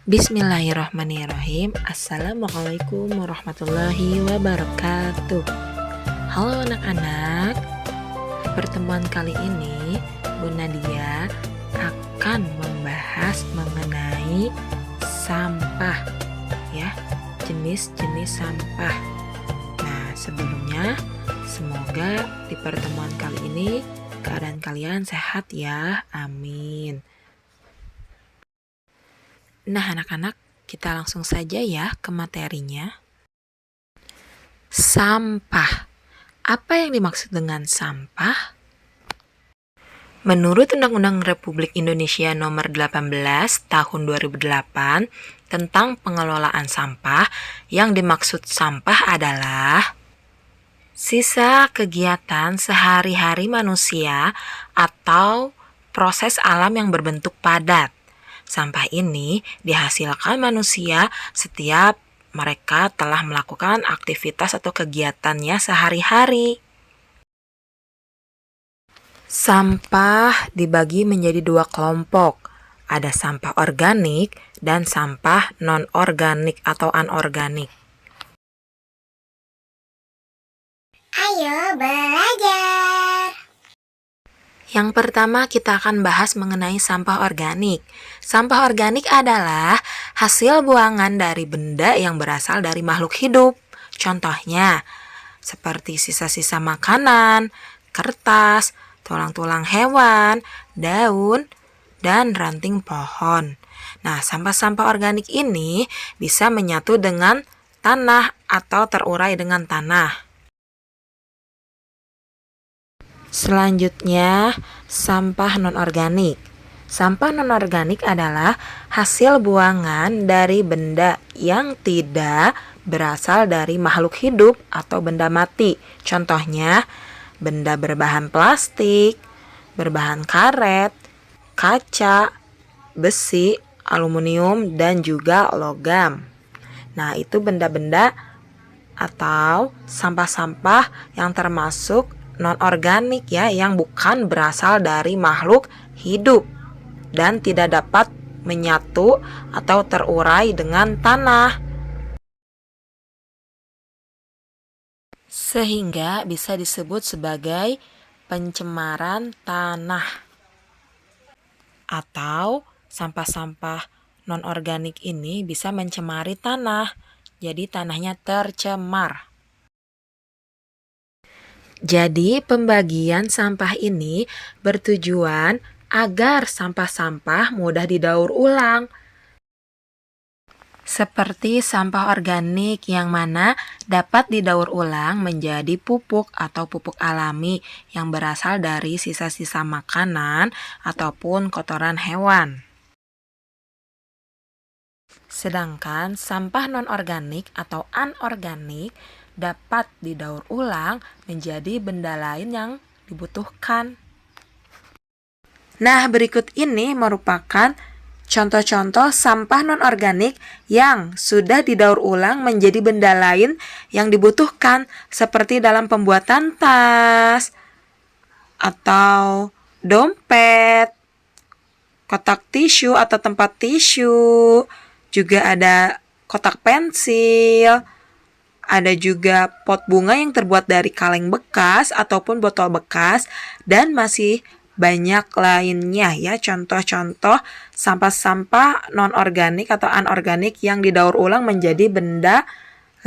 Bismillahirrahmanirrahim. Assalamualaikum warahmatullahi wabarakatuh. Halo anak-anak. Di pertemuan kali ini Bu Nadia akan membahas mengenai sampah, ya, jenis-jenis sampah. Nah, sebelumnya semoga di pertemuan kali ini keadaan kalian sehat ya. Amin. Nah, anak-anak, kita langsung saja ya ke materinya. Sampah. Apa yang dimaksud dengan sampah? Menurut Undang-Undang Republik Indonesia Nomor 18 Tahun 2008 tentang pengelolaan sampah, yang dimaksud sampah adalah sisa kegiatan sehari-hari manusia atau proses alam yang berbentuk padat. Sampah ini dihasilkan manusia setiap mereka telah melakukan aktivitas atau kegiatannya sehari-hari. Sampah dibagi menjadi dua kelompok. Ada sampah organik dan sampah non-organik atau anorganik. Ayo belajar! Yang pertama kita akan bahas mengenai sampah organik. Sampah organik adalah hasil buangan dari benda yang berasal dari makhluk hidup. Contohnya, seperti sisa-sisa makanan, kertas, tulang-tulang hewan, daun, dan ranting pohon. Nah, sampah-sampah organik ini bisa menyatu dengan tanah atau terurai dengan tanah. Selanjutnya, sampah non-organik. Sampah non-organik adalah hasil buangan dari benda yang tidak berasal dari makhluk hidup atau benda mati. Contohnya, benda berbahan plastik, berbahan karet, kaca, besi, aluminium, dan juga logam. Nah, itu benda-benda atau sampah-sampah yang termasuk non-organik ya, yang bukan berasal dari makhluk hidup dan tidak dapat menyatu atau terurai dengan tanah, sehingga bisa disebut sebagai pencemaran tanah. Atau sampah-sampah non-organik ini bisa mencemari tanah, jadi tanahnya tercemar. Jadi, pembagian sampah ini bertujuan agar sampah-sampah mudah didaur ulang. Seperti sampah organik yang mana dapat didaur ulang menjadi pupuk atau pupuk alami yang berasal dari sisa-sisa makanan ataupun kotoran hewan. Sedangkan sampah non-organik atau anorganik dapat didaur ulang menjadi benda lain yang dibutuhkan. Nah, berikut ini merupakan contoh-contoh sampah non-organik yang sudah didaur ulang menjadi benda lain yang dibutuhkan, seperti dalam pembuatan tas atau dompet, kotak tisu atau tempat tisu, juga ada kotak pensil, ada juga pot bunga yang terbuat dari kaleng bekas ataupun botol bekas, dan masih banyak lainnya ya, contoh-contoh sampah-sampah non-organik atau anorganik yang didaur ulang menjadi benda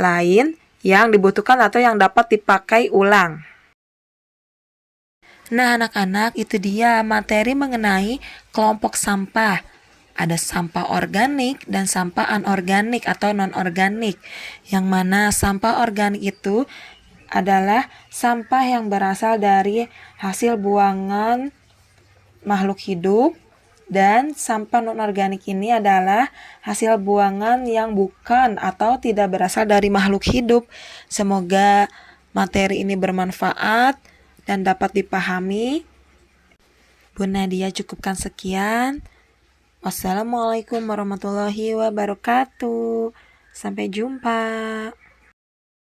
lain yang dibutuhkan atau yang dapat dipakai ulang. Nah, anak-anak, itu dia materi mengenai kelompok sampah. Ada sampah organik dan sampah anorganik atau non-organik. Yang mana sampah organik itu adalah sampah yang berasal dari hasil buangan makhluk hidup, dan sampah non-organik ini adalah hasil buangan yang bukan atau tidak berasal dari makhluk hidup. Semoga materi ini bermanfaat dan dapat dipahami. Bu Nadia cukupkan sekian. Wassalamualaikum warahmatullahi wabarakatuh. Sampai jumpa.